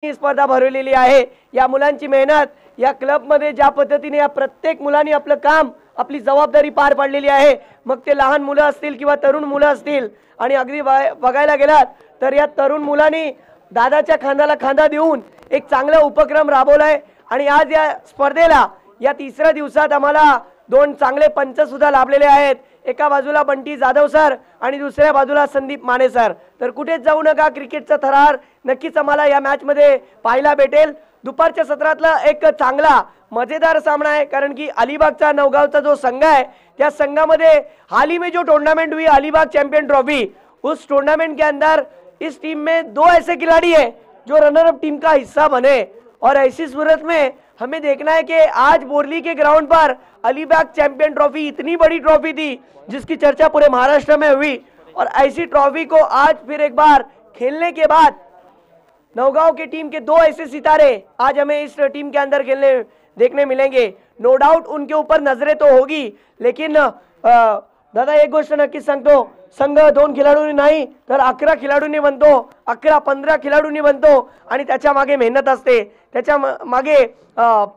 ही स्पर्धा भरवलेली आहे। या मुलांची मेहनत, या क्लब मध्ये ज्या पद्धतीने या प्रत्येक मुलांनी आपलं काम, आपली जबाबदारी पार पाडलेली आहे, मग ते लहान मुलं असतील किंवा तरुण मुलं असतील, आणि अगदी बघायला गेलात तर या तरुण मुलांनी दादाच्या खांद्याला खांदा देऊन एक चांगला उपक्रम राबवलाय। आणि आज या स्पर्धेला या तिसऱ्या दिवसात आम्हाला दोन चांगले पंच सुद्धा लाभलेले आहेत। एका बाजूला बंटी जाधव सर आणि दुसऱ्या बाजूला संदीप माने सर। तर कुठेच जाऊ नका, क्रिकेटचा थरार नक्कीच आम्हाला या मॅच मध्ये पाहायला भेटेल। दुपारच्या सत्रातला एक चांगला मजेदार सामना आहे, कारण की अलिबागचा नवगावचा जो संघ है, त्या संघामध्ये हाल ही में जो टूर्नामेंट हुई अलीबाग चैंपियन ट्रॉफी, उस टूर्नामेंट के अंदर इस टीम में दो ऐसे खिलाड़ी हैं जो रनर अप टीम का हिस्सा बने। और ऐसी सूरत में हमें देखना है कि आज बोरली के ग्राउंड पर अलीबाग चैंपियन ट्रॉफी इतनी बड़ी ट्रॉफी थी जिसकी चर्चा पूरे महाराष्ट्र में हुई, और ऐसी ट्रॉफी को आज फिर एक बार खेलने के बाद नौगांव की टीम के दो ऐसे सितारे आज हमें इस टीम के अंदर खेलने देखने मिलेंगे। नो डाउट उनके ऊपर नजरें तो होगी, लेकिन दादा एक गोष्ट नक्कीच सांगतो, संघ दोन खिलाडूंनी नाही तर 11 खिलाडूंनी बनतो, 11-15 खिलाडूंनी बनतो, आणि त्याच्या मागे मेहनत असते, त्याच्या मागे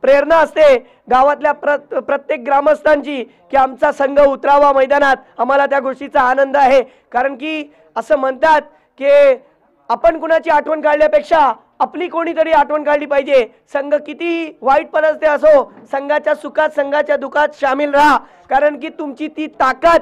प्रेरणा असते गावातल्या प्रत्येक ग्रामस्थांची की आमचा संघ उतरावा मैदानात। आम्हाला त्या गोष्टीचा आनंद आहे, कारण की असं म्हणतात की आपण कुणाची आठवण काढल्यापेक्षा आपली कोणीतरी आठवण काढली पाहिजे। संघ किती वाईट परिस्थिती असो, संघाच्या सुखात संघाच्या दुखात शामिल राहा, कारण की तुमची ती ताकद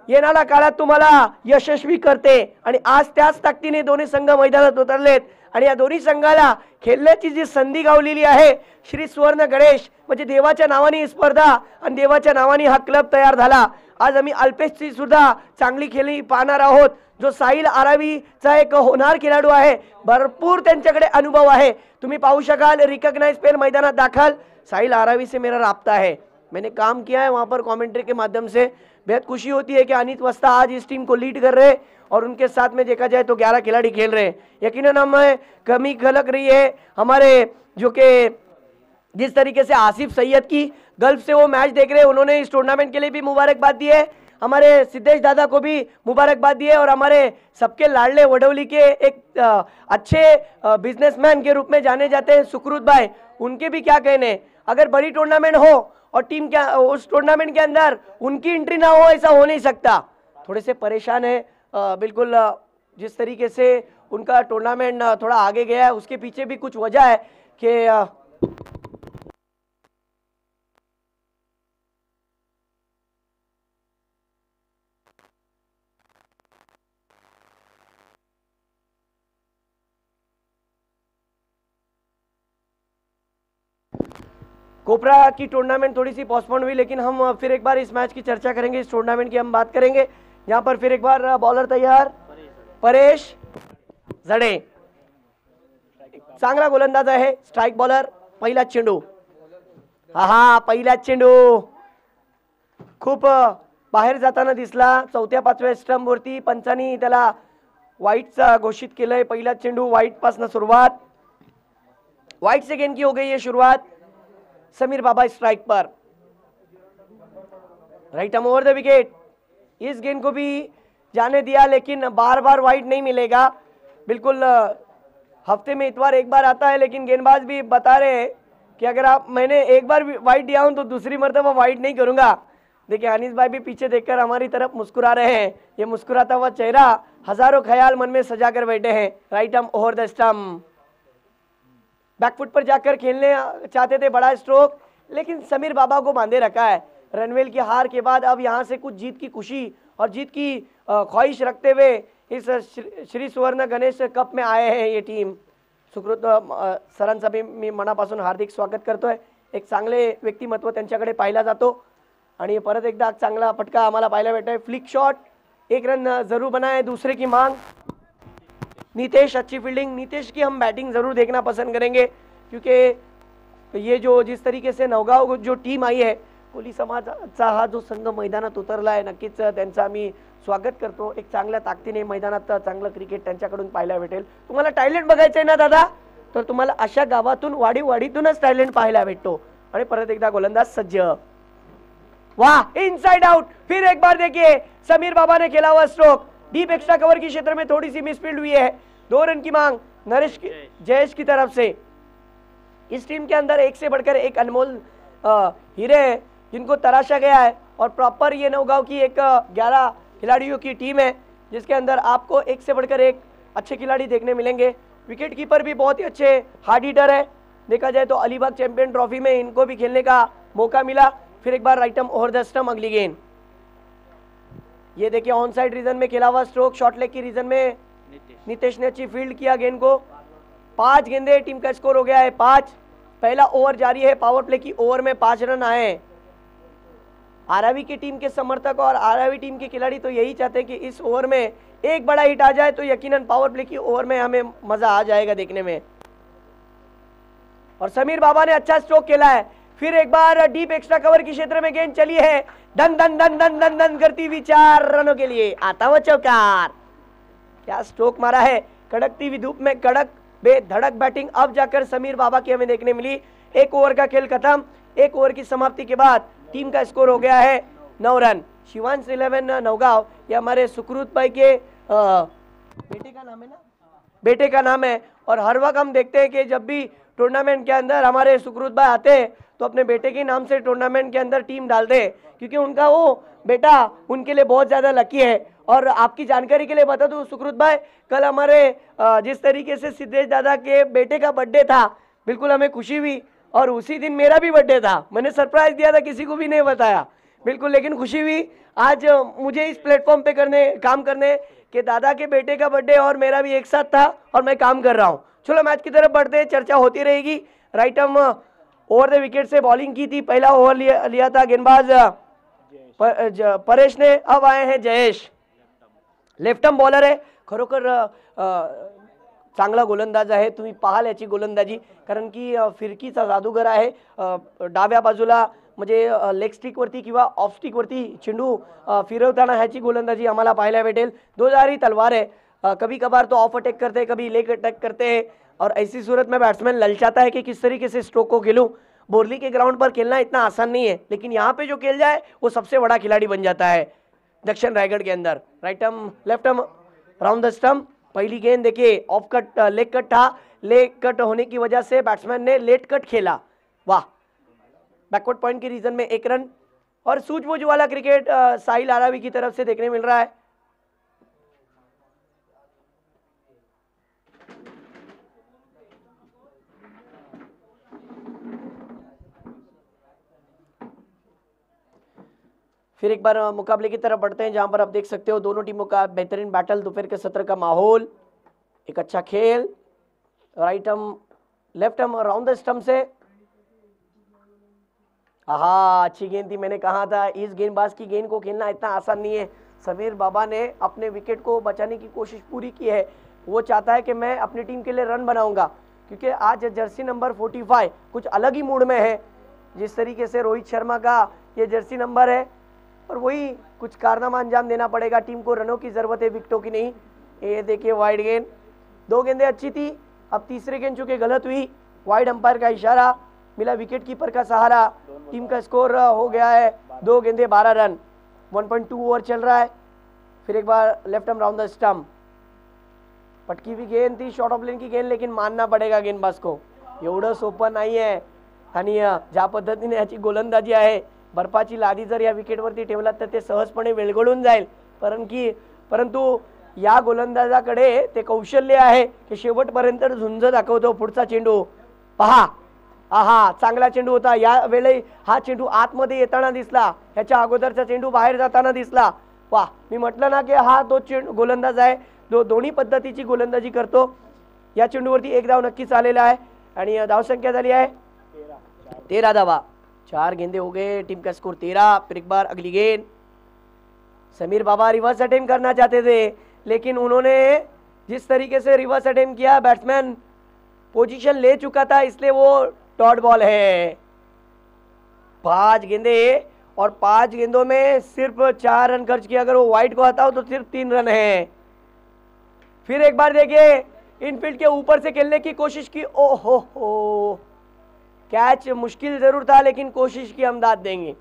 येणाऱ्या काळात तुम्हाला यशस्वी करते। आणि आज त्याच ताकदीने दोन्ही संघ मैदानात उतरलेत, आणि या दोन्ही संघाला खेळण्याची जी संधी गावलेली आहे, श्री सुवर्ण गणेश म्हणजे देवाच्या नावाने ही स्पर्धा आणि देवाच्या नावाने हा क्लब तयार झाला। आज आम्ही अल्पेशची सुद्धा चांगली खेळी पाहणार आहोत, जो साहिल आरावीचा एक होणार खिलाडू आहे, भरपूर त्यांच्याकडे अनुभव आहे। तुम्ही पाहू शकाल रिकॉग्नाइज पेल मैदानात दाखल, साहिल आरावी से मेरा राब्ता है, मैंने काम किया है वहाँ पर कमेंट्री के माध्यम से। बेहद खुशी होती है कि अनित वस्ता आज इस टीम को लीड कर रहे हैं, और उनके साथ में देखा जाए तो 11 खिलाड़ी खेल रहे हैं। यकीनन हमें कमी खलक रही है हमारे जो कि जिस तरीके से आसिफ सैयद की गल्फ से वो मैच देख रहे हैं, उन्होंने इस टूर्नामेंट के लिए भी मुबारकबाद दी है। हमारे सिद्धेश दादा को भी मुबारकबाद दी है, और हमारे सबके लाडले वडोली के एक अच्छे बिजनेसमैन के रूप में जाने जाते हैं सुकृत भाई, उनके भी क्या कहने। अगर बड़ी टूर्नामेंट हो और टीम क्या उस टूर्नामेंट के अंदर उनकी एंट्री ना हो, ऐसा हो नहीं सकता। थोड़े से परेशान है, बिल्कुल जिस तरीके से उनका टूर्नामेंट थोड़ा आगे गया है, उसके पीछे भी कुछ वजह है कि कोपरा की टूर्नामेंट थोड़ी सी पोस्टपोन हुई, लेकिन हम फिर एक बार इस मैच की चर्चा करेंगे, इस टूर्नामेंट की हम बात करेंगे। यहाँ पर फिर एक बार बॉलर तैयार, परेश जडे चांगला गोलंदाज आहे, स्ट्राइक बॉलर, पहिला चेंडू, हा पहिला चेंडू खूप बाहेर जाताना दिसला, 4-5व्या स्टंप वरती पंचांनी त्याला वाईटचा घोषित केलंय। पहिला चेंडू वाईट पासून सुरुवात, वाईट से गेंद की हो गई है शुरुआत। समीर बाबा स्ट्राइक पर, right arm over the wicket, इस गेंद को भी जाने दिया, लेकिन बार बार वाइड नहीं मिलेगा। बिल्कुल हफ्ते में इतवार एक बार आता है, लेकिन गेंदबाज भी बता रहे हैं कि अगर आप मैंने एक बार वाइड दिया हूं तो दूसरी मर्तबा वाइड नहीं करूंगा। देखिए अनीस भाई भी पीछे देखकर हमारी तरफ मुस्कुरा रहे हैं, ये मुस्कुराता हुआ चेहरा हजारों ख्याल मन में सजा कर बैठे हैं। Right arm over the stump, back foot पर जाकर खेलने चाहते थे बड़ा स्ट्रोक, लेकिन समीर बाबा को बांधे रखा है। रनवेल की हार के बाद अब यहां से कुछ जीत की खुशी और जीत की ख्वाहिश रखते हुए इस श्री सुवर्ण गणेश कप में आए हैं ये टीम। सुकृत सरांचा मी मनापासून हार्दिक स्वागत करतोय। एक चांगले व्यक्तिमत्व त्यांच्याकडे पाहिला जातो, आणि परत एकदा चांगला फटका आम्हाला पाहायला भेटतोय। फ्लिक शॉट, एक रन जरूर बनाए, दूसरे की मांग। नीतेश अच्छी फील्डिंग, नीतेश की हम बैटिंग जरूर देखना पसंद करेंगे, क्योंकि ये जो जिस तरीके से नवगाव जो टीम आई है, कोली समाजाचा हा जो संघ मैदानात उतरला आहे, नक्कीच त्यांचा आम्ही स्वागत करतो। एक चांगल्या ताकदीने मैदानात चांगलं क्रिकेट त्यांच्याकडून पाहायला भेटेल। तुम्हाला टॅलेंट बघायचं आहे ना दादा, तर तुम्हाला अशा गावातून वाडीवाडीतूनच टॅलेंट पाहायला भेटतो। आणि परत एकदा गोलंदाज सज्ज, वाह इनसाइड आउट। फिर एक बार देखिए समीर बाबा ने खेला हुआ स्ट्रोक, डीप एक्स्ट्रा कवर की क्षेत्र में थोड़ी सी मिसफील्ड हुई है। 2 रन की मांग, नरेश जयेश की तरफ से। इस टीम के अंदर एक से बढ़कर एक अनमोल हीरे हैं जिनको तराशा गया है और प्रॉपर ये नौगांव की एक 11 खिलाड़ियों की टीम है जिसके अंदर आपको एक से बढ़कर एक अच्छे खिलाड़ी देखने मिलेंगे। विकेट कीपर भी बहुत ही अच्छे हार्ड हिटर है। देखा जाए तो अलीबाग चैंपियन ट्रॉफी में इनको भी खेलने का मौका मिला। फिर एक बार right arm over the stump अगली गेंद। ये देखिए ऑन साइड रीजन में खेला हुआ स्ट्रोक, शॉर्ट लेग की रीजन में नितेश ने अच्छी फील्ड किया गेंद को। 5 गेंदे, टीम का स्कोर हो गया है 5। पहला ओवर जारी है, पावर प्ले की ओवर में 5 रन आए। आरआरबी की टीम के समर्थक और आरआरबी टीम के खिलाड़ी तो यही चाहते हैं कि इस ओवर में एक बड़ा हिट आ जाए तो यकीनन पावर प्ले की ओवर में हमें मजा आ जाएगा देखने में। और समीर बाबा ने अच्छा स्ट्रोक खेला है। फिर एक बार डीप एक्स्ट्रा कवर की क्षेत्र में गेंद चली है, दन दन दन दन दन दन करती हुई 4 रनों के लिए आता हुआ चौकार। क्या स्ट्रोक मारा है, कड़कती हुई धूप में कड़क बेधड़क बैटिंग अब जाकर समीर बाबा की हमें देखने मिली। 1 ओवर का खेल खत्म। 1 ओवर की समाप्ति के बाद टीम का स्कोर हो गया है 9 रन। शिवांश 11 नौगांव, ये हमारे सुकृत भाई के बेटे का नाम है ना, बेटे का नाम है। और हर वक्त हम देखते हैं कि जब भी टूर्नामेंट के अंदर हमारे सुकृत भाई आते हैं तो अपने बेटे के नाम से टूर्नामेंट के अंदर टीम डालते हैं क्योंकि उनका वो बेटा उनके लिए बहुत ज़्यादा लकी है। और आपकी जानकारी के लिए बता दूं सुकृत भाई, कल हमारे जिस तरीके से सिद्धेश दादा के बेटे का बर्थडे था, बिल्कुल हमें खुशी हुई। और उसी दिन मेरा भी बर्थडे था, मैंने सरप्राइज दिया था, किसी को भी नहीं बताया बिल्कुल, लेकिन खुशी हुई आज मुझे इस प्लेटफॉर्म पे काम करने के दादा के बेटे का बर्थडे और मेरा भी एक साथ था और मैं काम कर रहा हूँ। चलो मैच की तरफ बढ़ते हैं, चर्चा होती रहेगी। Right arm over the wicket से बॉलिंग की थी, पहला ओवर लिया था गेंदबाज परेश ने। अब आए हैं जयेश, लेफ्ट आर्म बॉलर है, खरोखर चांगला गोलंदाज आहे। तुम्ही पाहाल याची गोलंदाजी, कारण की फिरकीचा जादूगर आहे। डाव्या बाजूला म्हणजे लेग स्टिक वरती किंवा ऑफ स्टिक वरती चेंडू फिरवताना ह्याची गोलंदाजी आम्हाला पाहायला भेटेल। 2 तलवार है, कभी कभार तो ऑफ अटैक करते हैं, कभी लेग अटैक करते हैं और ऐसी सूरत में बैट्समैन ललचाता है कि किस तरीके से स्ट्रोक को खेलूं। बोरली के ग्राउंड पर खेलना इतना आसान नहीं है, लेकिन यहाँ पे जो खेल जाए वो सबसे बड़ा खिलाड़ी बन जाता है दक्षिण रायगढ़ के अंदर। Right arm left arm round the stump. पहली गेंद देखिए ऑफ कट, लेग कट था, लेग कट होने की वजह से बैट्समैन ने लेट कट खेला। वाह, बैकवर्ड पॉइंट की रीजन में 1 रन। और सूझबूझ वाला क्रिकेट साहिल आरावी की तरफ से देखने मिल रहा है। फिर एक बार मुकाबले की तरफ बढ़ते हैं जहां पर आप देख सकते हो दोनों टीमों का बेहतरीन बैटल, दोपहर के सत्र का माहौल, एक अच्छा खेल। Right arm left arm round the stump से, आहा अच्छी गेंद थी। मैंने कहा था इस गेंदबाज की गेंद को खेलना इतना आसान नहीं है। समीर बाबा ने अपने विकेट को बचाने की कोशिश पूरी की है। वो चाहता है कि मैं अपनी टीम के लिए रन बनाऊंगा क्योंकि आज जर्सी नंबर 45 कुछ अलग ही मूड में है। जिस तरीके से रोहित शर्मा का ये जर्सी नंबर है और वही कुछ कारनामा अंजाम देना पड़ेगा। टीम को रनों की जरूरत है, विकेटों की नहीं। ये देखिए वाइड गेंद, 2 गेंदें अच्छी थी, अब तीसरी गेंद चूंकि गलत हुई, वाइड अंपायर का इशारा मिला, विकेट कीपर का सहारा। टीम का स्कोर हो गया है 2 गेंदे 12 रन। 1.2 ओवर चल रहा है। फिर एक बार left arm round the stump, पटकी हुई गेंद थी, शॉर्ट ऑफ लेन की गेंद, लेकिन मानना पड़ेगा गेंदबाज को एवढं सोपं नाही आहे। आणि ज्या पद्धतीने याची गोलंदाजी आहे, बर्फाची लादी जर या विकेटवरती ठेवलात तर ते सहजपणे वेलगळून जाईल, परंतु या गोलंदाजाकडे ते कौशल्य आहे की शेवटपर्यंत झुंज दाखवतो। पुढचा चेंडू पहा, आहा चांगला चेंडू होता, या वेळी हा चेंडू आतमध्ये येताना दिसला, ह्याच्या अगोदरचा चेंडू बाहेर जाताना दिसला। वाह, मी म्हटलं ना की हा तो गोलंदाज आहे दोन्ही पद्धतीची गोलंदाजी करतो। या चेंडूवरती 1 धाव नक्कीच आलेला आहे आणि धावसंख्या झाली आहे 13 धावा। 4 गेंदे हो गए, टीम का स्कोर 13। फिर एक बार अगली गेंद, समीर बाबा रिवर्स अटेम्प्ट करना चाहते थे, लेकिन उन्होंने जिस तरीके से रिवर्स अटेम्प्ट किया, बैट्समैन पोजीशन ले चुका था, इसलिए वो डॉट बॉल है। 5 गेंदे और 5 गेंदों में सिर्फ 4 रन खर्च किया। अगर वो वाइड को हटाओ तो सिर्फ 3 रन है। फिर एक बार देखिए इनफील्ड के ऊपर से खेलने की कोशिश की, ओहो हो, कैच मुश्किल जरूर था लेकिन कोशिश की हम दाद देंगे।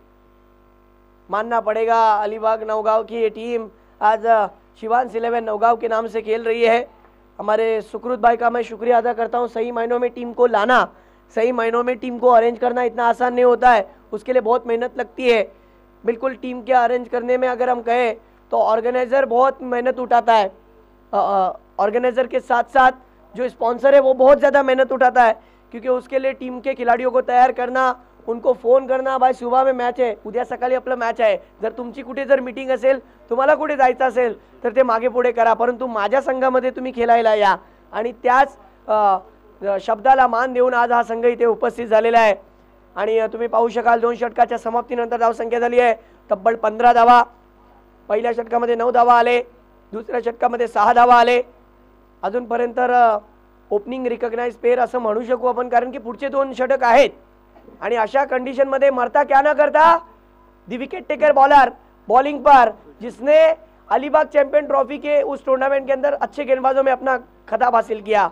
मानना पड़ेगा अलीबाग नौगांव की ये टीम आज शिवांश 11 नौगांव के नाम से खेल रही है। हमारे सुकृत भाई का मैं शुक्रिया अदा करता हूँ। सही मायनों में टीम को लाना, सही मायनों में टीम को अरेंज करना इतना आसान नहीं होता है, उसके लिए बहुत मेहनत लगती है। बिल्कुल टीम के अरेंज करने में अगर हम कहें तो ऑर्गेनाइज़र बहुत मेहनत उठाता है, ऑर्गेनाइज़र के साथ साथ जो स्पॉन्सर है वो बहुत ज़्यादा मेहनत उठाता है, क्योंकि उसके लिए टीम के खिलाड़ियों को तयार करना, उनको फोन करना, भाई सुबह में मॅच आहे, उद्या सकाळी आपलं मॅच आहे, जर तुमची कुठे जर मीटिंग असेल, तुम्हाला कुठे जायचं असेल तर ते मागे पुढे करा, परंतु माझ्या संघामध्ये तुम्ही खेळायला या. आणि त्याच शब्दाला मान देऊन आज हा संघ इथे उपस्थित झालेला आहे. आणि तुम्ही पाहू शकाल 2 षटकाच्या समाप्तीनंतर धावसंख्या झाली आहे तब्बल 15 धावा. पहिल्या षटकामध्ये 9 धावा आले, दुसऱ्या षटकामध्ये 6 धावा आले. अजूनपर्यंत ओपनिंग रिकॉग्नाइज पेअर असं म्हणू शकू आपण, कारण की पुढचे 2 षटक आहेत. आणि अशा कंडीशन में मरता क्या ना करता, दी विकेट टेकर बॉलर बॉलिंग पर, जिसने अलीबाग चैंपियन ट्रॉफी के उस टूर्नामेंट के अंदर अच्छे गेंदबाजों में अपना खिताब हासिल किया.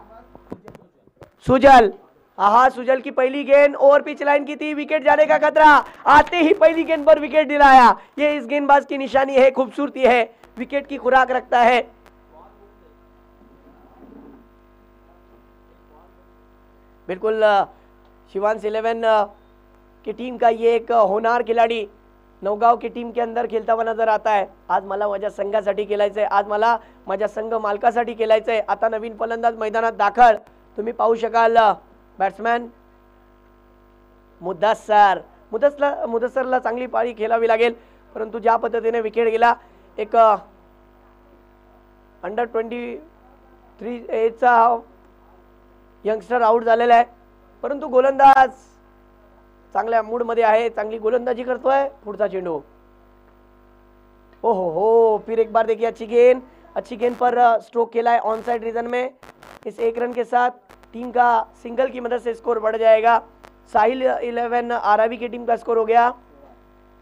सुजल, आहा, सुजल की पहली गेंद ओवर पिच लाइन की थी, विकेट जाने का खतरा, आते ही पहली गेंद पर विकेट दिलाया. ये इस गेंदबाज की निशानी है, खूबसूरती है, विकेट की खुराक रखता है. बिल्कुल शिवांश 11 की टीम का ये एक होनार खिलाड़ी नवगाव की टीम के अंदर खेळता हुआ नजर आता है. आज मला माझ्या संघासाठी खेळायचं आहे, आज मला माझ्या संघ मालकासाठी खेळायचं आहे. आता नवीन फलंदाज मैदानात दाखल, तुम्ही पाहू शकाल बॅट्समॅन मुदस्सरला चांगली पाळी खेळावी लागेल, परंतु ज्या पद्धतीने विकेट गेला, एक अंडर 23 एजचा यंगस्टर आउट झालेला आहे, परंतु गोलंदाज चांगल्या मूड मध्ये आहे, चांगली गोलंदाजी करतोय. पुढचा चेंडू, ओहो हो, फिर एक बार देखिए अच्छी गेंद पर स्ट्रोक खेला है ऑन साइड रीजन में. इस 1 रन के साथ टीम का सिंगल की मदद से स्कोर बढ़ जाएगा. साहिल 11 आरआरबी की टीम का स्कोर हो गया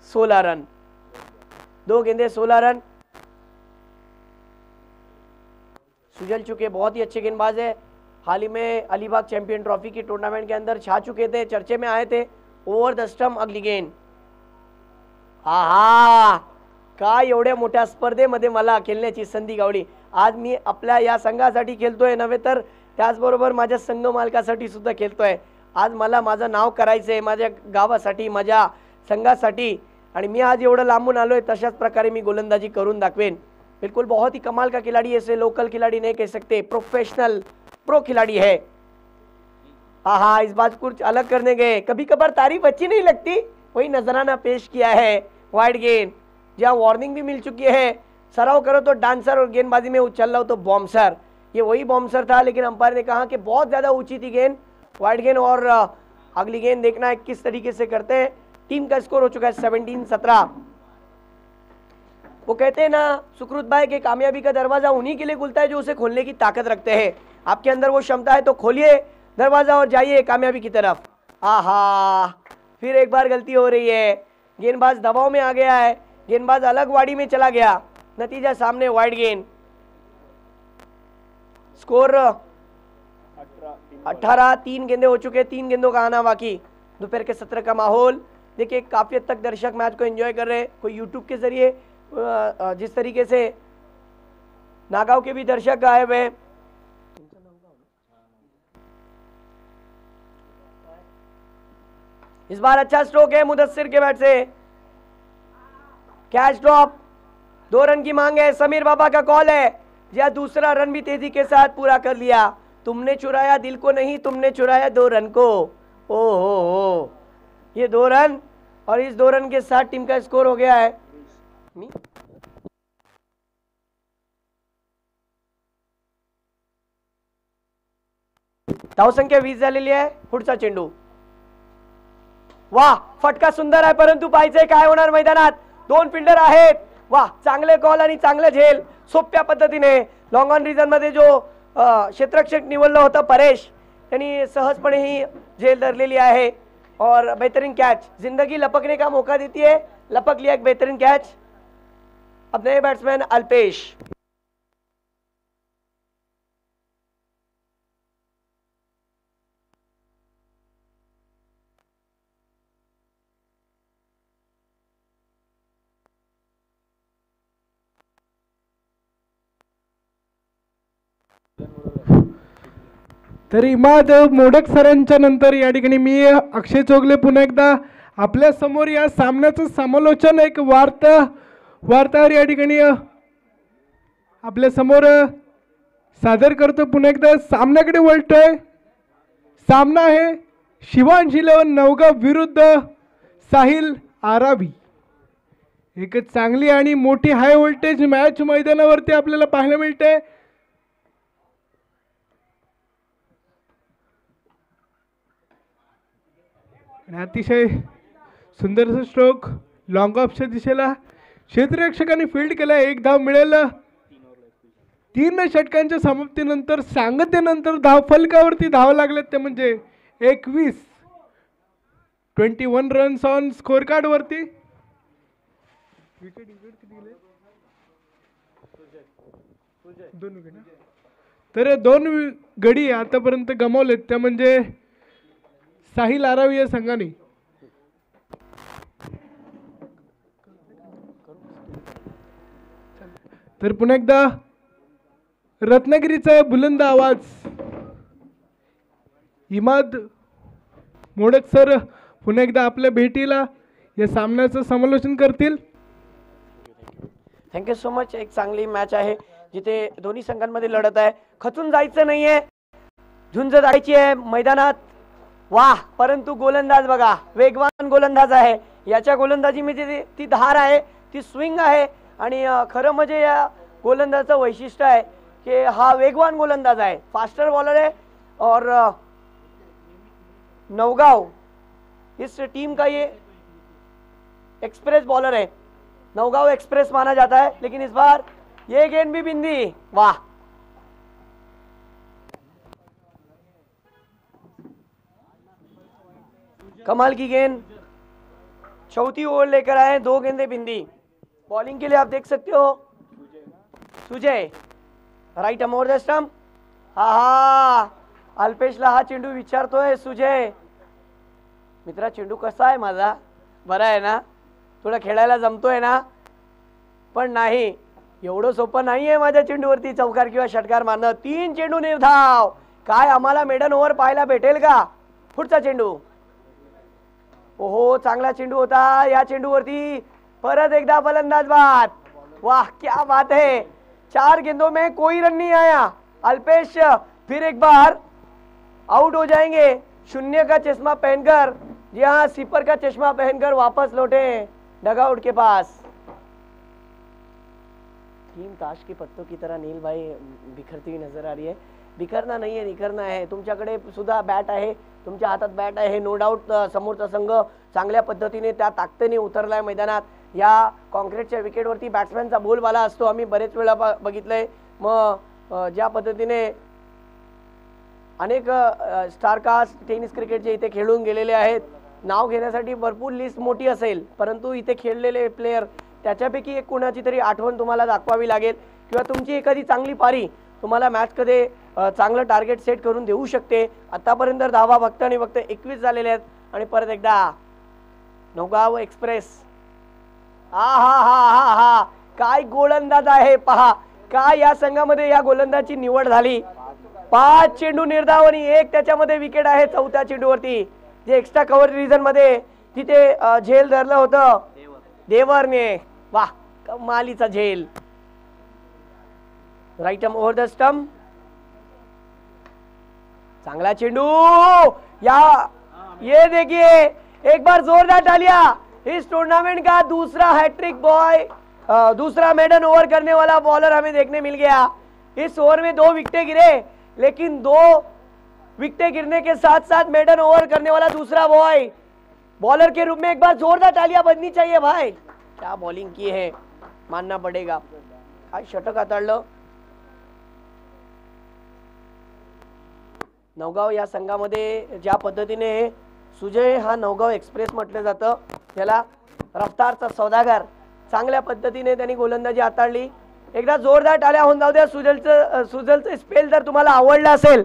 16 रन. 2 गेंदे 16 रन. सुजल चुके बहुत ही अच्छे गेंदबाज है, हाल ही में अलीबाग चैंपियन ट्रॉफी की टूर्नामेंट के अंदर छा चुके थे, चर्चे में आए थे. ओव्हर द स्टंप अगली गेंद. आहा, काय एवढ्या मोठ्या स्पर्धेमध्ये मला खेळण्याची संधी गावली. आज मी आपल्या या संघासाठी खेळतोय नव्हे तर त्याचबरोबर माझ्या संघ मालकासाठी सुद्धा खेळतोय. आज मला माझं नाव करायचंय माझ्या गावासाठी, माझ्या संघासाठी, आणि मी आज एवढं लांबून आलोय, तशाच प्रकारे मी गोलंदाजी करून दाखवेन. बिल्कुल बहुत ही कमाल का खिलाड़ी, ऐसे लोकल खिलाड़ी नहीं कह सकते, प्रोफेशनल प्रो खिलाड़ी है. हाँ, इस बात कुछ अलग करने गए, कभी कभार तारीफ अच्छी नहीं लगती, वही नजराना पेश किया है. वाइड गेंद, जहाँ वार्निंग भी मिल चुकी है, सराव करो तो डांसर और गेंदबाजी में उछल रहा हो तो बॉम्सर. ये वही बॉम्सर था, लेकिन अंपायर ने कहा कि बहुत ज्यादा ऊंची थी गेंद, वाइड गेंद. और अगली गेंद देखना है किस तरीके से करते हैं. टीम का स्कोर हो चुका है 17-17. वो कहते हैं ना सुकृत भाई के कामयाबी का दरवाजा उन्हीं के लिए खुलता है जो उसे खोलने की ताकत रखते हैं. आपके अंदर वो क्षमता है तो खोलिए दरवाजा और जाइए कामयाबी की तरफ. आहा, फिर एक बार गलती हो रही है, गेंदबाज दबाव में आ गया है, गेंदबाज अलग वाड़ी में चला गया, नतीजा सामने, वाइड गेंद. स्कोर 18, 3 गेंदे हो चुके, 3 गेंदों का आना बाकी. दोपहर के सत्र का माहौल देखिए, काफी हद तक दर्शक मैच को एंजॉय कर रहे हैं. कोई यूट्यूब के जरिए जिस तरीके से नागांव के भी दर्शक आए हुए. इस बार अच्छा स्ट्रोक है मुदस्सिर के बैट से, कैच ड्रॉप. 2 रन की मांग है, समीर बाबा का कॉल है, या दूसरा रन भी तेजी के साथ पूरा कर लिया. तुमने चुराया दिल को नहीं, तुमने चुराया 2 रन को. ओ हो, ये 2 रन, और इस 2 रन के साथ टीम का स्कोर हो गया है. धावसंख्या 20 झालेली आहे. पुढचा चेंडू, वाह, फटका सुंदर आहे, परंतु पाहिजे काय होणार मैदानात. 2 फिल्डर आहेत. वाह, चांगले कॉल आणि चांगले झेल. सोप्या पद्धतीने लॉंग ऑन रिजन मध्ये जो क्षेत्ररक्षक निवडलं होतं परेश, त्यांनी सहजपणे ही झेल धरलेली आहे. और बेहतरीन कैच, जिंदगी लपकने का मौका देती है, लपक लिया एक बेहतरीन कैच. अब नए बैट्समैन अल्पेश. तर इमाद मोडक सरांच्या नंतर या ठिकाणी मी अक्षय चोगले पुन्हा एकदा आपल्या समोर या सामन्याचं समालोचन एक वार्ताहर या ठिकाणी आपल्या समोर सादर करतो। पुन्हा एकदा सामन्याकडे वळतोय। सामना आहे शिवांश 11 नवगाव विरुद्ध साहिल आरावी। एक चांगली आणि मोठी हाय व्होल्टेज मॅच मैदानावरती आपल्याला पाहायला मिळते। अतिशय सुंदर स्ट्रोक लॉंग ऑफच्या दिशेला क्षेत्ररक्षकांनी फील्ड केला। एक धाव मिळेल। 3 षटकांच्या समाप्तीनंतर सांगतेनंतर धाव फलकावरती धाव लागलेत ते म्हणजे 21 रन्स ऑन स्कोर कार्ड वरती। तर 2 गडी आतापर्यंत गमावलेत त्या म्हणजे साहिल आरावी या संघाने। तर पुन्हा एकदा रत्नागिरीचा बुलंद आवाज इमाद मोडक सर पुन्हा एकदा आपल्या भेटीला या सामन्याचं समालोचन करतील। Thank you so much. एक चांगली मॅच आहे जिथे दोन्ही संघांमध्ये लढत आहे। खचून जायचं नाहीये, झुंज जायची आहे मैदानात। वाह, परंतु गोलंदाज बघा, वेगवान गोलंदाज आहे। याच्या गोलंदाजीमध्ये ती धार आहे, ती स्विंग आहे आणि खरं म्हणजे या गोलंदाजाचं वैशिष्ट्य आहे कि हा वेगवान गोलंदाज आहे, फास्टर बॉलर है। और नौगांव इस टीम का ये एक्सप्रेस बॉलर है, नौगांव एक्सप्रेस माना जाता है। लेकिन इस बार ये गेंद भी बिंदी, वाह, कमाल की गेंद। चौथी ओवर लेकर आए, 2 गेंदे बिंदी। बॉलिंग के लिए आप देख सकते हो सुजय, राइट अमोर द स्टंप। हा अल्पेशला हा चेंडू विचारतोय सुजय, मित्रा चेंडू कसा आहे माझा, बरा आहे ना, तुला खेळायला जमतोय ना? पण नाही, एवढं सोपं नाहीये माझ्या चेंडूवरती चौकार किंवा षटकार मारणं। 3 चेंडू निर्धाव, काय आम्हाला मेडन ओव्हर पाहायला भेटेल का? पुढचा चेंडू, ओहो चांगला चेंडू होता। या चेंडूवरती परत एकदा फलंदाज बाद, वाह क्या बात है। 4 गेंदों में कोई रन नहीं आया। अल्पेश फिर एक बार आउट हो जाएंगे, 0 का चश्मा पहनकर। जी हाँ, सीपर का चश्मा पहनकर वापस लौटे डगआउट के पास। टीम ताश के पत्तों की तरह नील भाई बिखरती हुई नजर आ रही है। बिखरना नहीं है, निखरना है। तुमच्याकडे सुद्धा बॅट आहे, तुमच्या हातात बॅट आहे, नो डाऊट। समोरचा संघ चांगल्या पद्धतीने त्या ताकदीने उतरलाय मैदानात। या कॉन्क्रीटच्या विकेटवरती बॅट्समॅनचा बोलबाला असतो, आम्ही बरेच वेळा बघितलंय। मग ज्या पद्धतीने अनेक स्टारकास्ट टेनिस क्रिकेटचे इथे खेळून गेलेले आहेत, नाव घेण्यासाठी भरपूर लिस्ट मोठी असेल, परंतु इथे खेळलेले प्लेयर त्याच्यापैकी एक कोणाची तरी आठवण तुम्हाला दाखवावी लागेल किंवा तुमची एखादी चांगली पारी तुम्हाला मॅचमध्ये चांगलं टार्गेट सेट करून देऊ शकते। आतापर्यंत धावा फक्त आणि फक्त 21 झालेले आहेत। आणि परत एकदा नौगाव एक्सप्रेस, हा हा हा हा हा, काय गोलंदाज आहे पहा, काय या संघामध्ये या गोलंदाजाची निवड झाली। 5 चेंडू निर्धाव आणि 1 त्याच्यामध्ये विकेट आहे चौथ्या चेंडूवरती, जे एक्स्ट्रा कव्हर रिजन मध्ये तिथे झेल धरलं होतं देवरने। वाह, कमालीचा झेल। Right arm over the stump, चांगला चेंडू। ये देखिए, एक बार जोरदार तालियां। इस टूर्नामेंट का दूसरा हैट्रिक बॉय, दूसरा मेडन ओवर करने वाला बॉलर हमें देखने मिल गया। इस ओवर में 2 विकेटें गिरे, लेकिन 2 विकेटें गिरने के साथ साथ मेडन ओवर करने वाला दूसरा बॉय बॉलर के रूप में एक बार जोरदार तालियां बजनी चाहिए भाई। क्या बॉलिंग की है, मानना पड़ेगा। आज षटक हाताळलं नौगाव या संघामध्ये। ज्या पद्धतीने सुजय हा नौगाव एक्सप्रेस म्हटलं जातं, त्याला रफ्तारचा सौदागर, चांगल्या पद्धतीने त्यांनी गोलंदाजी हाताळली। एकदा जोरदार टाळ्या होऊन जाऊ द्या। सुजलचं स्पेल जर तुम्हाला आवडलं असेल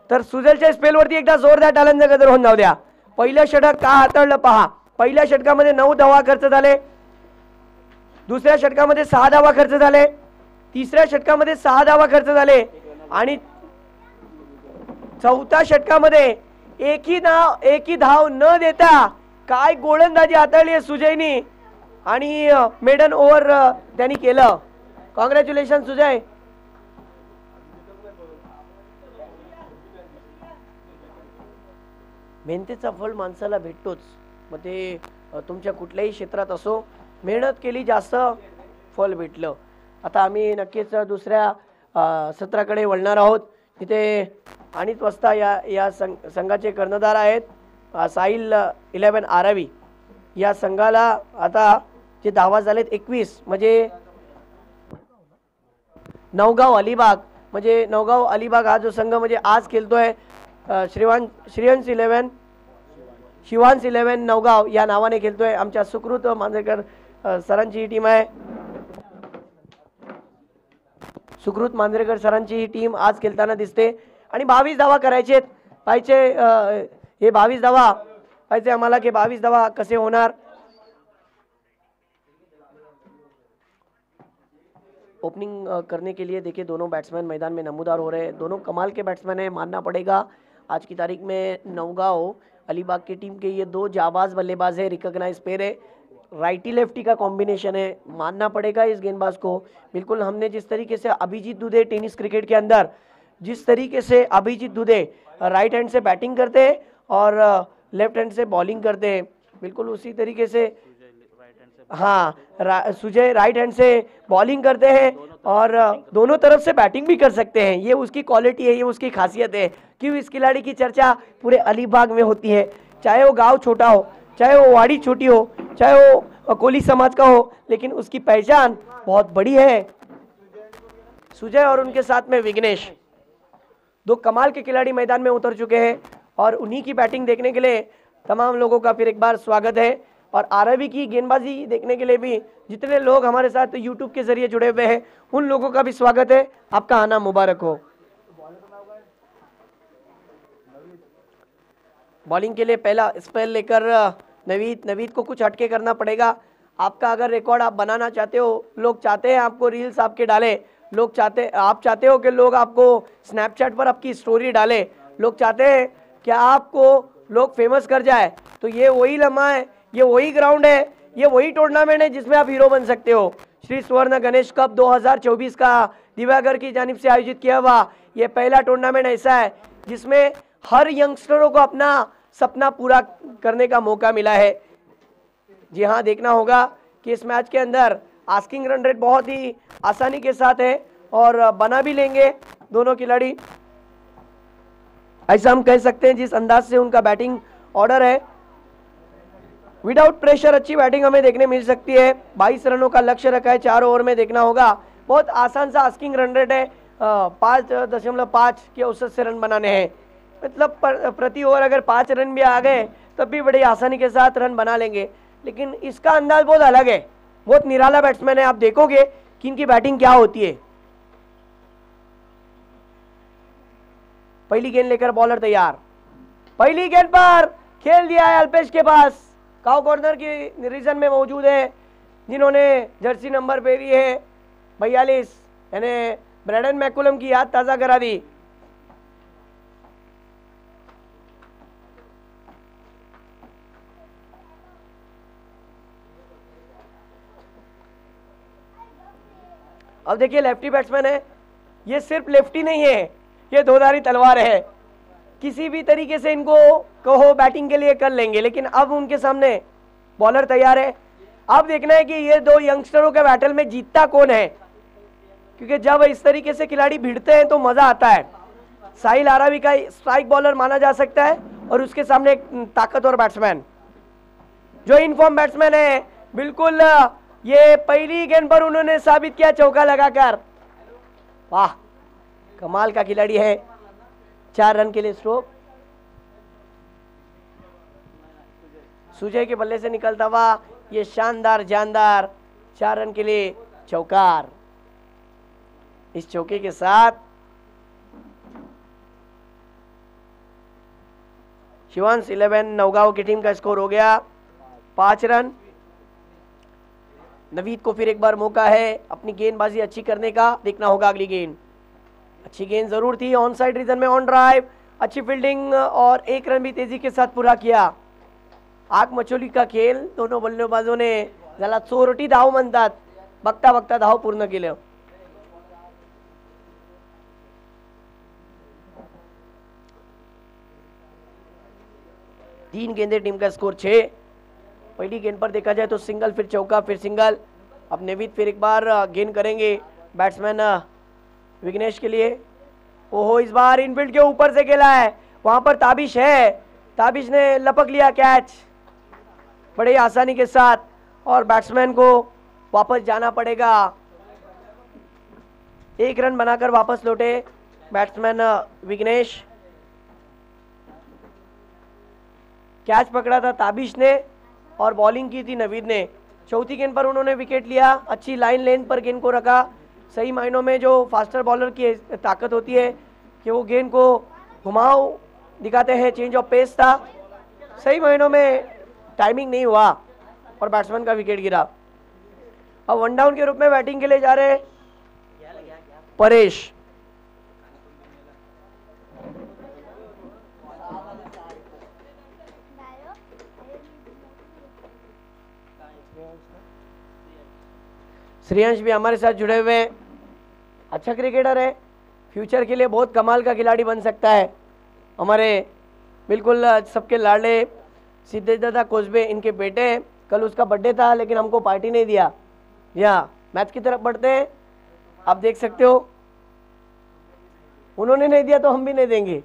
तर सुजलच्या स्पेलवरती एकदा जोरदार टाळ्यांचा गजर होऊन जाऊ द्या। पहिलं षटक का हाताळलं पहा। पहिल्या षटकामध्ये 9 धावा खर्च झाले, दुसऱ्या षटकामध्ये 6 धावा खर्च झाले, तिसऱ्या षटकामध्ये 6 धावा खर्च झाले आणि चौथ्या षटकामध्ये एकही धाव न देता काय गोलंदाजी हाताळली आहे सुजयनी आणि मेडन ओव्हर त्यांनी केलं. कॉंग्रॅच्युलेशन सुजय. मेहनतीचा फळ माणसाला भेटतोच, मग ते तुमच्या कुठल्याही क्षेत्रात असो. मेहनत केली जास्त फळ भेटलं. आता आम्ही नक्कीच दुसऱ्या सत्राकडे वळणार आहोत. तिथे अडीच वाजता या संघाचे कर्णधार आहेत साहिल 11 आरावी. या संघाला आता जे धावा झालेत 21, म्हणजे नवगाव अलिबाग, म्हणजे नवगाव अलिबाग हा जो संघ म्हणजे आज खेळतोय शिवांश 11 नवगाव या नावाने खेळतोय. आमच्या सुकृत मांजरेकर सरांची ही टीम आहे. सुकृत मांजरेकर सरांची ही टीम आज खेळताना दिसते आणि 22 धावा करायचे पाहिजे. हे 22 धावा पाहिजे आम्हाला की 22 धावा कसे होणार. ओपनिंग करने के लिए देखिए दोनों बैट्समैन मैदान में नमूदार हो रहे हैं. दोनों कमाल के बैट्समैन हैं, मानना पड़ेगा. आज की तारीख में नौगांव अलीबाग की टीम के ये दो जाबाज बल्लेबाज है, रिकॉग्नाइज पेयर है. राइटी लेफ्टी का कॉम्बिनेशन है, मानना पड़ेगा इस गेंदबाज को. बिल्कुल हमने जिस तरीके से अभिजीत दुबे टेनिस क्रिकेट के अंदर जिस तरीके से अभिजीत दुबे राइट हैंड से बैटिंग करते हैं और लेफ्ट हैंड से बॉलिंग करते हैं, बिल्कुल उसी तरीके से हाँ सुजय राइट हैंड से बॉलिंग करते हैं और दोनों तरफ से बैटिंग भी कर सकते हैं. ये उसकी क्वालिटी है, ये उसकी खासियत है. क्यों इस खिलाड़ी की चर्चा पूरे अलीबाग में होती है. चाहे वो गांव छोटा हो, चाहे वो वाड़ी छोटी हो, चाहे वो कोली समाज का हो, लेकिन उसकी पहचान बहुत बड़ी है. सुजय और उनके साथ में विघ्नेश, दो कमाल के खिलाड़ी मैदान में उतर चुके हैं और उन्हीं की बैटिंग देखने के लिए तमाम लोगों का फिर एक बार स्वागत है. और आरवी की गेंदबाजी देखने के लिए भी जितने लोग हमारे साथ यूट्यूब के जरिए जुड़े हुए हैं उन लोगों का भी स्वागत है. आपका आना मुबारक हो. बॉलिंग के लिए पहला स्पेल लेकर नवीद को कुछ हटके करना पड़ेगा. आपका अगर रिकॉर्ड आप बनाना चाहते हो, लोग चाहते हैं आपको रील्स आपके डाले, आप चाहते हो कि लोग आपको स्नैपचैट पर आपकी स्टोरी डाले, लोग चाहते हैं कि आपको लोग फेमस कर जाए, तो ये वही लम्हा है, ये वही ग्राउंड है, ये वही टूर्नामेंट है जिसमें आप हीरो बन सकते हो. श्री स्वर्ण गणेश कप 2024 का दिव्यागर की जानिब से आयोजित किया हुआ ये पहला टूर्नामेंट ऐसा है जिसमें हर यंगस्टरों को अपना सपना पूरा करने का मौका मिला है. जी हाँ, देखना होगा कि इस मैच के अंदर आस्किंग रन रेट बहुत ही आसानी के साथ है और बना भी लेंगे दोनों खिलाड़ी, ऐसा हम कह सकते हैं जिस अंदाज से उनका बैटिंग ऑर्डर है. विदाउट प्रेशर अच्छी बैटिंग हमें देखने मिल सकती है. 22 रनों का लक्ष्य रखा है 4 ओवर में. देखना होगा बहुत आसान सा आस्किंग रन रेट है, 5.5 के औसत से रन बनाने हैं. मतलब प्रति ओवर अगर 5 रन भी आ गए तब भी बड़ी आसानी के साथ रन बना लेंगे. लेकिन इसका अंदाज बहुत अलग है, बहुत निराला बैट्समैन है. आप देखोगे कि इनकी बैटिंग क्या होती है. पहली गेंद लेकर बॉलर तैयार, पहली गेंद पर खेल दिया है अल्पेश के पास. काउ कॉर्नर की रीजन में मौजूद है जिन्होंने जर्सी नंबर पहनी है 42, यानी ब्रैडन मैकुलम की याद ताज़ा करा दी. अब देखिए लेफ्टी बैट्समैन है, ये सिर्फ लेफ्टी नहीं है, ये दोधारी तलवार है. किसी भी तरीके से इनको कहो बैटिंग के लिए कर लेंगे, लेकिन अब उनके सामने बॉलर तैयार है. अब देखना है कि ये दो यंगस्टरों के बैटल में जीतता कौन है, क्योंकि जब इस तरीके से खिलाड़ी भिड़ते हैं तो मजा आता है. साहिल आरावी का स्ट्राइक बॉलर माना जा सकता है और उसके सामने एक ताकतवर बैट्समैन जो इनफॉर्म बैट्समैन है. बिल्कुल ये पहली गेंद पर उन्होंने साबित किया चौका लगाकर. वाह, कमाल का खिलाड़ी है. 4 रन के लिए स्ट्रोक. सुजय के बल्ले से निकलता हुआ ये शानदार जानदार 4 रन के लिए चौकार. इस चौके के साथ शिवांश 11 नौगांव की टीम का स्कोर हो गया 5 रन. नवीद को फिर एक बार मौका है अपनी गेंदबाजी अच्छी करने का. देखना होगा अगली गेंद. अच्छी गेंद जरूर थी, ऑन साइड रीजन में ऑन ड्राइव अच्छी फील्डिंग और 1 रन भी तेजी के साथ पूरा किया। आग मचोली का खेल, दोनों बल्लेबाजों ने ज्याला चोरटी धाव म्हणतात, बघता बघता धाव पूर्ण केलं। 3 गेंदे, टीम का स्कोर 6। पहली गेंद पर देखा जाए तो सिंगल, फिर चौका, फिर सिंगल। अब नेविद फिर एक बार गेंद करेंगे बैट्समैन विघ्नेश के लिए। ओहो, इस बार इनफील्ड के ऊपर से खेला है, वहां पर ताबिश है, ताबिश ने लपक लिया कैच बड़े आसानी के साथ और बैट्समैन को वापस जाना पड़ेगा। 1 रन बनाकर वापस लौटे बैट्समैन विघ्नेश। कैच पकड़ा था ताबिश ने और बॉलिंग की थी नवीद ने। चौथी गेंद पर उन्होंने विकेट लिया, अच्छी लाइन लेंथ पर गेंद को रखा। सही मायनों में जो फास्टर बॉलर की ताकत होती है कि वो गेंद को घुमाव दिखाते हैं, चेंज ऑफ पेस था, सही मायनों में टाइमिंग नहीं हुआ और बैट्समैन का विकेट गिरा। अब 1 डाउन के रूप में बैटिंग के लिए जा रहे परेश। श्रेयांश भी हमारे साथ जुड़े हुए हैं, अच्छा क्रिकेटर है, फ्यूचर के लिए बहुत कमाल का खिलाड़ी बन सकता है। हमारे बिल्कुल सबके लाडले सिद्धेश दादा कोसबे इनके बेटे हैं। कल उसका बर्थडे था लेकिन हमको पार्टी नहीं दिया। यहाँ मैच की तरफ बढ़ते हैं, आप देख सकते हो, उन्होंने नहीं दिया तो हम भी नहीं देंगे।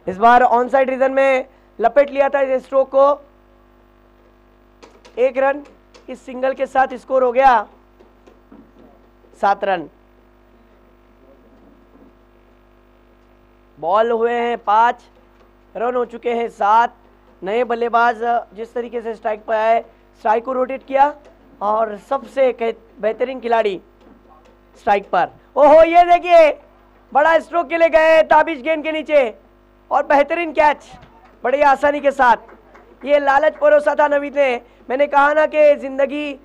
इस बार ऑन साइड रीजन में लपेट लिया था इस स्ट्रोक को। 1 रन, इस सिंगल के साथ स्कोर हो गया 7 रन। बॉल हुए हैं 5, रन हो चुके हैं 7। नए बल्लेबाज जिस तरीके से स्ट्राइक पर आए, स्ट्राइक को रोटेट किया और सबसे बेहतरीन खिलाड़ी स्ट्राइक पर। ओहो, ये देखिए बड़ा स्ट्रोक के लिए गए ताबिश गेंद के नीचे और बेहतरीन कैच बड़ी आसानी के साथ। ये लालच परोसा था नवीद ने। मैंने कहा ना कि जिंदगी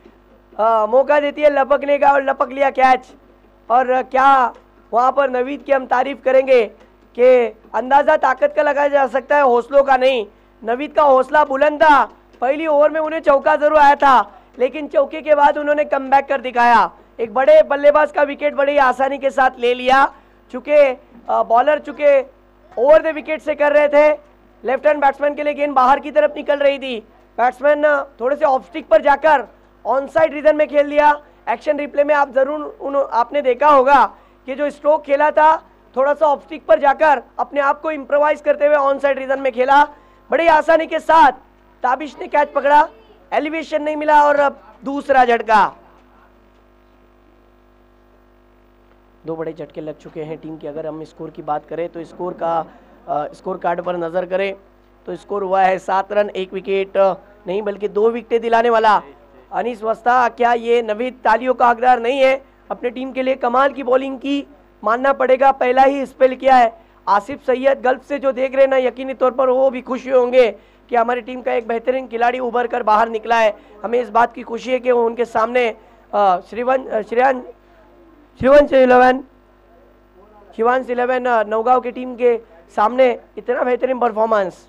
मौका देती है लपकने का, और लपक लिया कैच। और क्या वहां पर नवीद की हम तारीफ करेंगे कि अंदाजा ताकत का लगाया जा सकता है, हौसलों का नहीं। नवीद का हौसला बुलंद था। पहली ओवर में उन्हें चौका जरूर आया था लेकिन चौके के बाद उन्होंने कमबैक कर दिखाया। एक बड़े बल्लेबाज का विकेट बड़ी आसानी के साथ ले लिया। चूंकि बॉलर चूंकि ओवर द विकेट से कर रहे थे, लेफ्ट हैंड बैट्समैन के लिए गेंद बाहर की तरफ निकल रही थी। बैट्समैन थोड़े से ऑफ स्टिक पर जाकर ऑन साइड रीजन में खेल दिया। एक्शन रिप्ले में आप जरूर आपने देखा होगा कि जो स्ट्रोक खेला था थोड़ा सा ऑफ स्टिक पर जाकर अपने आप को इम्प्रोवाइज करते हुए ऑन साइड रीजन में खेला। बड़ी आसानी के साथ ताबिश ने कैच पकड़ा, एलिवेशन नहीं मिला और अब दूसरा झटका। 2 बड़े झटके लग चुके हैं टीम के। अगर हम स्कोर की बात करें तो स्कोर कार्ड पर नजर करें तो स्कोर हुआ है 7 रन, 1 विकेट नहीं बल्कि 2 विकेटें दिलाने वाला अनीस वस्ता। क्या ये नवीद तालियों का हकदार नहीं है? अपने टीम के लिए कमाल की बॉलिंग की, मानना पड़ेगा। पहला ही स्पेल किया है। आसिफ सैयद गल्फ से जो देख रहे हैं ना, यकीनी तौर पर वो भी खुश होंगे कि हमारी टीम का एक बेहतरीन खिलाड़ी उभर कर बाहर निकला है। हमें इस बात की खुशी है कि वो उनके सामने शिवांश 11 नौगांव की टीम के सामने इतना बेहतरीन परफॉर्मेंस।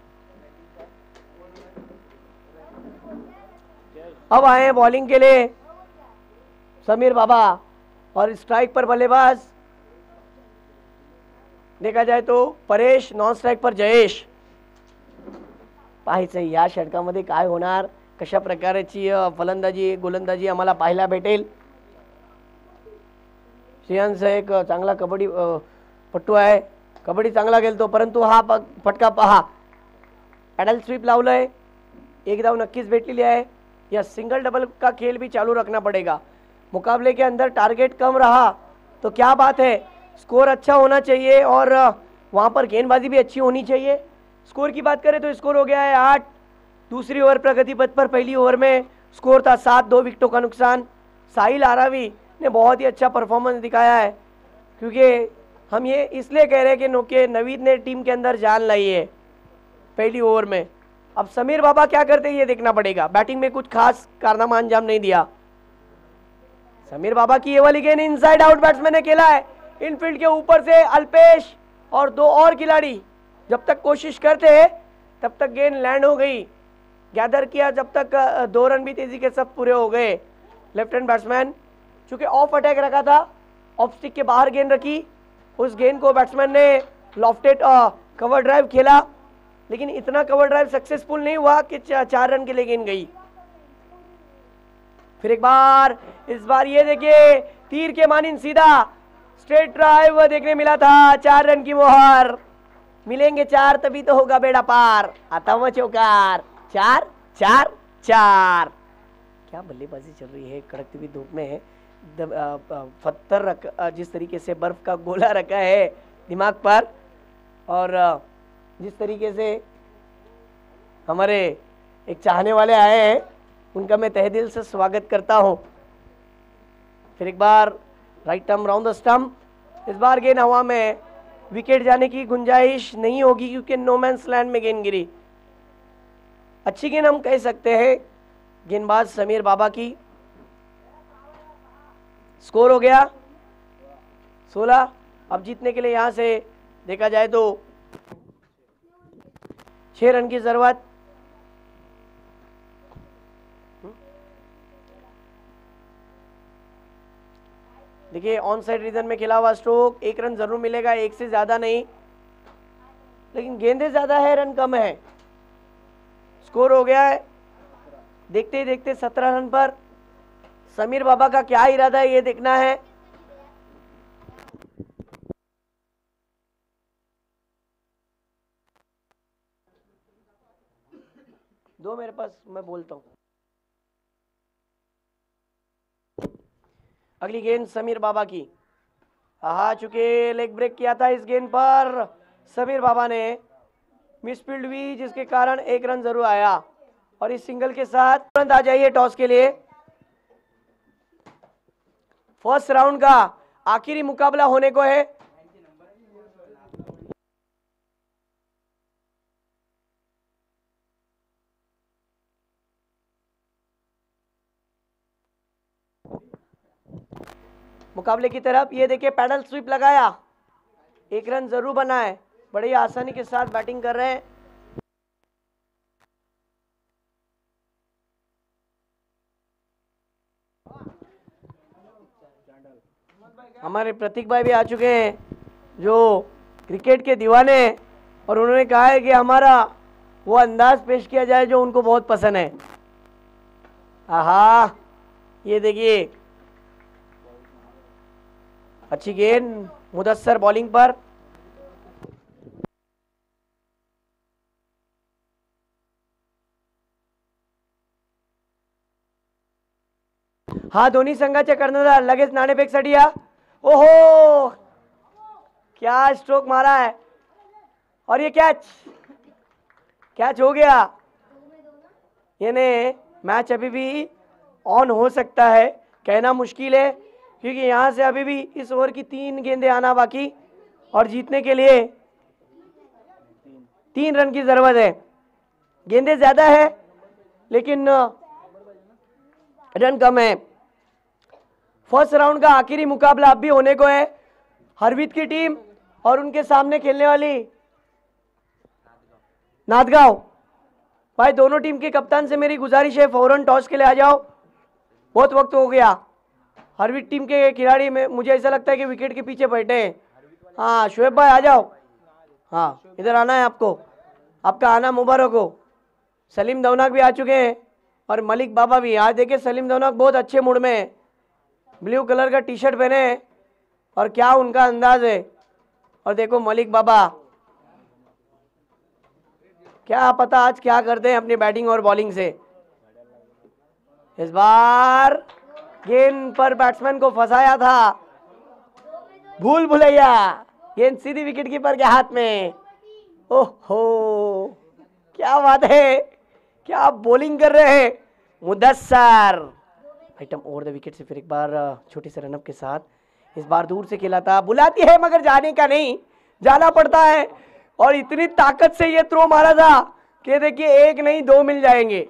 अब आए हैं बॉलिंग के लिए समीर बाबा और स्ट्राइक पर बल्लेबाज देखा जाए तो परेश, नॉन स्ट्राइक पर जयेश। पाहायचं या षटकामध्ये काय होणार, कशा प्रकारची फलंदाजी गोलंदाजी आम्हाला पाहायला भेटेल। श्रेयांश एक चांगला कबड्डी पट्टू आहे, कबड्डी चांगला खेळतो, परंतु हा फटका पहा, पॅडल स्वीप लावलंय, 1 धाव नक्कीच भेटलेली आहे। या सिंगल डबल का खेल भी चालू रखना पड़ेगा। मुकाबले के अंदर टारगेट कम रहा तो क्या बात है, स्कोर अच्छा होना चाहिए और वहां पर गेंदबाजी भी अच्छी होनी चाहिए। स्कोर की बात करें तो स्कोर हो गया है 8। दूसरी ओवर प्रगति पथ पर, पहली ओवर में स्कोर था 7, 2 विकेटों का नुकसान। साहिल आरावी ने बहुत ही अच्छा परफॉर्मेंस दिखाया है, क्योंकि हम ये इसलिए कह रहे हैं कि नवीद ने टीम के अंदर जान लाई है पहली ओवर में। अब समीर बाबा क्या करते हैं ये देखना पड़ेगा। बैटिंग में कुछ खास कारनामा अंजाम नहीं दिया। समीर बाबा की ये वाली गेंद इनसाइड आउट बैट्समैन ने खेला है, इनफील्ड के ऊपर से अल्पेश और दो और खिलाड़ी जब तक कोशिश करते हैं तब तक गेंद लैंड हो गई, गैदर किया, जब तक 2 रन भी तेजी के सब पूरे हो गए। लेफ्ट हैंड बैट्समैन चूंकि ऑफ अटैक रखा था, ऑफ स्टिक के बाहर गेंद रखी, उस गेंद को बैट्समैन ने लॉफ्टेड कवर ड्राइव खेला, लेकिन इतना कवर ड्राइव सक्सेसफुल नहीं हुआ कि 4 रन के लिए गेंद गई। फिर एक बार, इस बार ये देखिए तीर के मानिन सीधा स्ट्रेट ड्राइव देखने मिला था, 4 रन की मोहर। मिलेंगे 4 तभी तो होगा बेड़ा पार। आता हुआ चौकार, 4 4 4। क्या बल्लेबाजी चल रही है कड़कती हुई धूप में। पत्थर जिस तरीके से बर्फ का गोला रखा है दिमाग पर, और जिस तरीके से हमारे एक चाहने वाले आए हैं, उनका मैं तहे दिल से स्वागत करता हूं। फिर एक बार right arm round the stump. इस बार गेंद हवा में, विकेट जाने की गुंजाइश नहीं होगी क्योंकि नो मैंस लैंड में गेंद गिरी। अच्छी गेंद हम कह सकते हैं गेंदबाज समीर बाबा की। स्कोर हो गया 16। अब जीतने के लिए यहां से देखा जाए तो 6 रन की जरूरत। देखिए ऑन साइड रीजन में खेला हुआ स्ट्रोक, 1 रन जरूर मिलेगा, 1 से ज्यादा नहीं, लेकिन गेंदें ज्यादा है, रन कम है। स्कोर हो गया है देखते ही देखते 17 रन पर। समीर बाबा का क्या इरादा है ये देखना है। दो मेरे पास, मैं बोलता हूं। अगली गेंद समीर बाबा की। चुके लेग ब्रेक किया था इस गेंद पर, समीर बाबा ने मिसफील्ड हुई जिसके कारण 1 रन जरूर आया, और इस सिंगल के साथ तुरंत आ जाइए टॉस के लिए। फर्स्ट राउंड का आखिरी मुकाबला होने को है। मुकाबले की तरफ ये देखिए पैडल स्वीप लगाया, 1 रन जरूर बना है, बड़ी आसानी के साथ बैटिंग कर रहे हैं। हमारे प्रतीक भाई भी आ चुके हैं जो क्रिकेट के दीवाने, और उन्होंने कहा है कि हमारा वो अंदाज पेश किया जाए जो उनको बहुत पसंद है। ये देखिए अच्छी गेंद, मुदस्सर बॉलिंग पर। दोन्ही संघाचे कर्णधार लगेच नाणेफेकसाठी या। ओहो, क्या स्ट्रोक मारा है, और ये कैच हो गया। यानी मैच अभी भी ऑन हो सकता है, कहना मुश्किल है क्योंकि यहां से अभी भी इस ओवर की 3 गेंदें आना बाकी, और जीतने के लिए 3 रन की जरूरत है। गेंदें ज्यादा है लेकिन रन कम है। फर्स्ट राउंड का आखिरी मुकाबला अब भी होने को है। हरवीत की टीम और उनके सामने खेलने वाली नादगांव। भाई दोनों टीम के कप्तान से मेरी गुजारिश है फौरन टॉस के लिए आ जाओ, बहुत वक्त हो गया। हरवीत टीम के खिलाड़ी में मुझे ऐसा लगता है कि विकेट के पीछे बैठे हैं। शोएब भाई आ जाओ, इधर आना है आपको, आपका आना मुबारक हो। सलीम दौनाक भी आ चुके हैं और मलिक बाबा भी। आज देखिए सलीम दौनाक बहुत अच्छे मूड में है, ब्लू कलर का टी शर्ट पहने हैं और क्या उनका अंदाज है। और देखो मलिक बाबा, क्या पता आज क्या करते हैं अपनी बैटिंग और बॉलिंग से। इस बार गेंद पर बैट्समैन को फंसाया था, भूल भुलैया, गेंद सीधी विकेट कीपर के हाथ में। ओहो, क्या बात है, क्या आप बॉलिंग कर रहे हैं Mudassar. Item over the wicket से फिर एक बार छोटे से रनअप के साथ। इस बार दूर से खेला था, बुलाती है मगर जाने का नहीं, जाना पड़ता है। और इतनी ताकत से ये थ्रो मारा था कि देखिए 1 नहीं 2 मिल जाएंगे।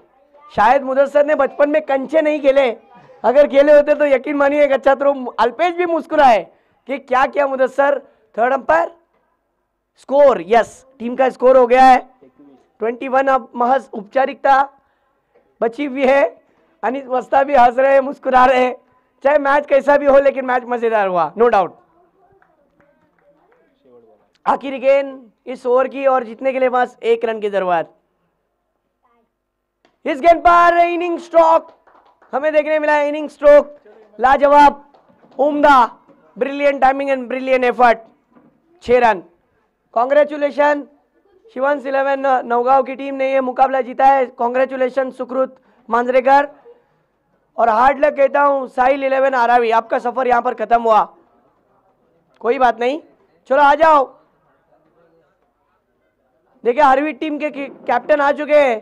शायद मुदस्सर ने बचपन में कंचे नहीं खेले, अगर खेले होते तो यकीन मानिए एक अच्छा थ्रो। अल्पेश भी मुस्कुराए कि क्या किया Mudassar, third umpire score, yes team का स्कोर हो गया है 21। अब महज औपचारिकता बची हुई है। अनिस मस्ता भी हंस रहे हैं, मुस्कुरा रहे हैं, चाहे मैच कैसा भी हो लेकिन मैच मजेदार हुआ, नो डाउट। आखिरी गेंद इस ओवर की और जीतने के लिए बस 1 रन की जरूरत। इस गेंद पर इनिंग स्ट्रोक हमें देखने मिला है, इनिंग स्ट्रोक लाजवाब, उम्दा, brilliant timing and brilliant effort, 6 run. Congratulation Shivans 11 Naugaon की टीम ने यह मुकाबला जीता है, कॉन्ग्रेचुलेशन सुकृत मांजरेकर। और हार्ड लक कहता हूं साहिल 11 आरावी, आपका सफर यहां पर खत्म हुआ, कोई बात नहीं, चलो आ जाओ। देखिए आरवी टीम के कैप्टन आ चुके हैं,